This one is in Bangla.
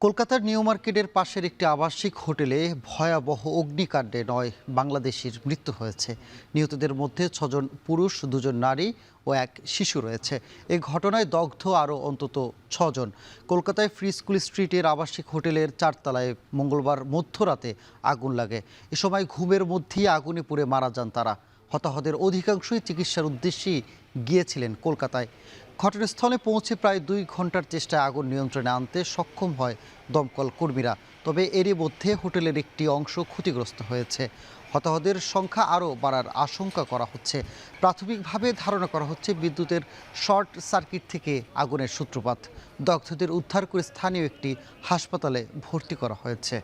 কলকাতার নিউ মার্কেটের পাশের একটি আবাসিক হোটেলে ভয়াবহ অগ্নিকাণ্ডে ৯ বাংলাদেশির মৃত্যু হয়েছে। নিহতদের মধ্যে ৬ জন পুরুষ, ২ জন নারী ও এক শিশু রয়েছে। এই ঘটনায় দগ্ধ আরও অন্তত ৬ জন। কলকাতায় ফ্রি স্কুল স্ট্রিটের আবাসিক হোটেলের ৪ তলায় মঙ্গলবার মধ্যরাতে আগুন লাগে। এ সময় ঘুমের মধ্যেই আগুনে পুড়ে মারা যান তারা। হতাহতের অধিকাংশই চিকিৎসার উদ্দেশ্যেই গিয়েছিলেন কলকাতায়। ঘটনাস্থলে পৌঁছে প্রায় ২ ঘন্টার চেষ্টায় আগুন নিয়ন্ত্রণে আনতে সক্ষম হয় দমকল কর্মীরা। তবে এরই মধ্যে হোটেলের একটি অংশ ক্ষতিগ্রস্ত হয়েছে। হতাহতের সংখ্যা আরও বাড়ার আশঙ্কা করা হচ্ছে। প্রাথমিকভাবে ধারণা করা হচ্ছে বিদ্যুতের শর্ট সার্কিট থেকে আগুনের সূত্রপাত। দগ্ধদের উদ্ধার করে স্থানীয় একটি হাসপাতালে ভর্তি করা হয়েছে।